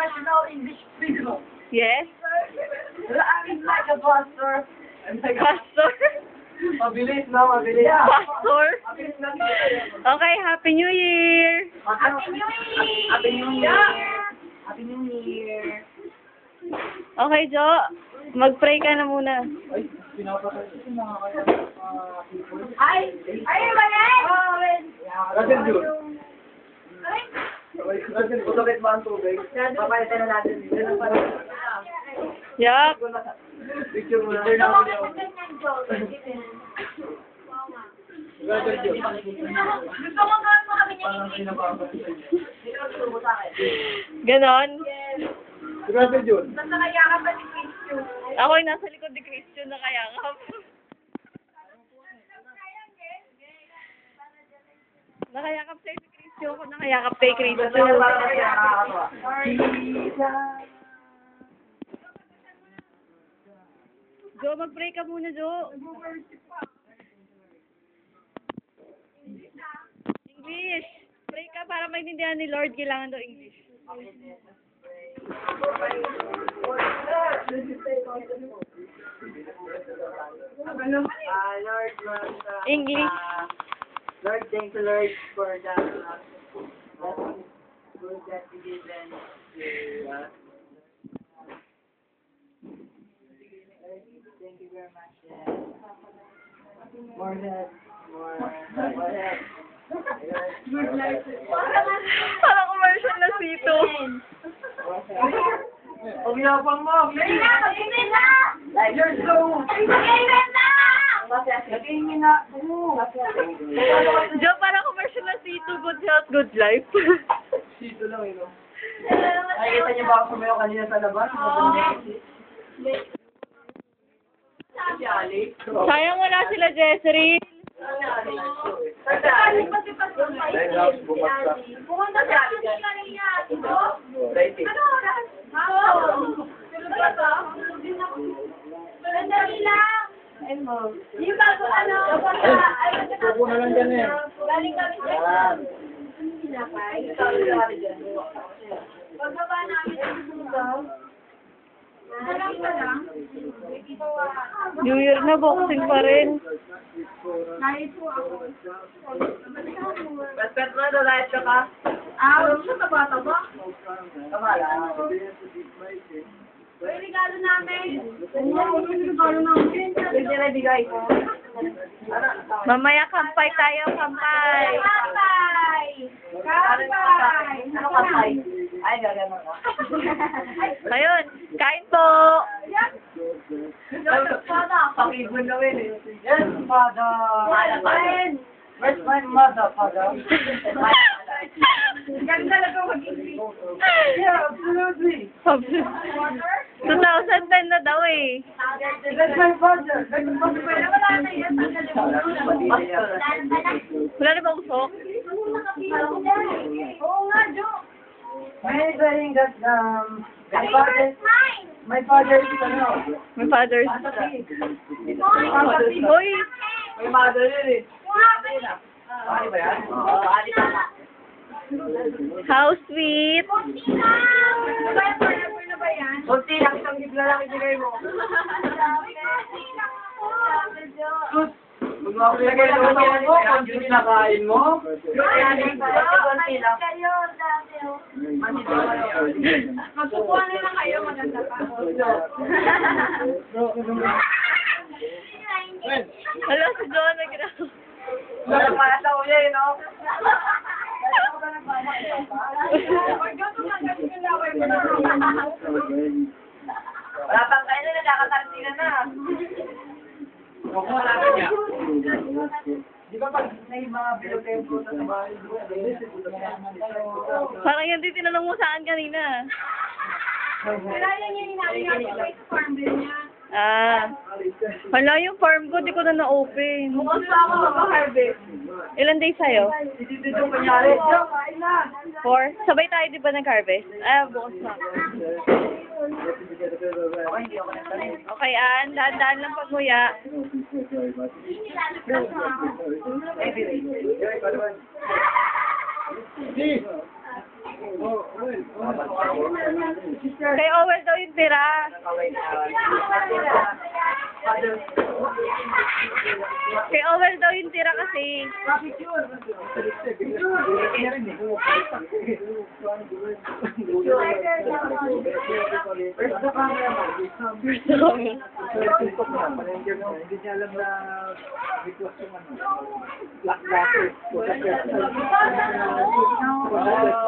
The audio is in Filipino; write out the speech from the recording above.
professional English speaker. Yes? I'm like a pastor. Pastor? Mabilis, no? Mabilis. Pastor? Mabilis na. Okay, Happy New Year! Happy New Year! Happy New Year! Happy New Year! Okay, Jo. Mag-pray ka na muna. Ay, pinapatay ko yung mga people. Ay! Ay, Mayan! Oh, wait. Russell June. Russell, utokit mo ang tubig. Papalitan na natin. Yan ang parang. Yup. Picture mo na. Russell June. Gusto mo gawin mo kami Parang pinapapatay. Ganon. Russell June. nasa kayakap pa si Christian. Ako yung nasa likod ni Christian na kayakap. Nakayakap sa'yo si Christian. Ako nakayakap kay Christian. Jo, mag-pray ka muna, Jo. English. Pray ka para maintindihan ni Lord. Kailangan daw English. Lord, English. Lord, thank you, Lord, for the food that you given to us. Thank you very much. More help, more help. Parang commercial na sito. Huwag yapang mo! Hindi na! Mag-ibig na! You're so... Mag-ibig na! Nag-iingin na. Jo, parang commercial na sito. Good health, good life. Sito lang, eh, no? Nakikita niyo ba ako sumayo kanina sa labas? Si Ali? Sayang wala sila, Jessery. Nagkakalit pa si Pastor Mike. Pumunta sa akin si kanina. Ito? Ano oras? Tulog ba ito? Sandali lang. Yung bago ano? Pupo na lang dyan eh. Galing kami sa Yan. Sinapay. Pagbaba namin dito. Sarap pa lang. New Year na, boxing pa rin. Kahit po ako. Pet mo na, lahit ka ka. Siya taba-taba. Tama lang. Uy, regalo namin. Regalo namin. Hindi na bigay ko. Mamaya kampay tayo, kampay. Kampay! Kampay! Ano kapay? Ay, gagano ka. Ayun, kain po. Pakibon na rin eh. Yes, father. Where's my mother, father? Ganda na ito mag-ibig. Yeah, absolutely. 2010 na daw eh. That's my father. That's my father. Wala na yan. Wala na ba usok? Oo nga, Jo. I'm saying that Ay, yours, mine. my father is ano? My father's. Mine. Hoy, My mother yun eh. Ali ba yan? Oo, Ali ba? how sweet. Kunti lang. Forever na ba yan? Kunti lang, isang gibla lang ibigay mo. Kunti lang ako. Sus! Magmapilagay naman ako, kung yun nakain mo. Kunti lang. Kayo, dati. Magkukuha na lang kayo, maganda pa. Hala, si John nag-grab. Walang para sa uya eh, no? Wala pang kain na, nakakatartina na. Wala ka niya. Di ba pag may mga bilog-tempo sa bahay, Parang yan din tinanong mo saan kanina. Wala yan yung inamin natin sa farm bill niya. Ah. Hala, yung farm ko, di ko na na-open. Bukas pa ako mag-harvest. Ilan days sa'yo? Hindi yung kunyari. 4? Sabay tayo di ba nag-harvest? Ah, bukas na. Hindi ako nagtanim. Okay, Ann. Daan-daan lang pag-muya. Kay Owel daw yung tira. Kay Owel daw yung tira kasi. First na camera. Hindi niya alam na request yung ano. Black glasses. Wow!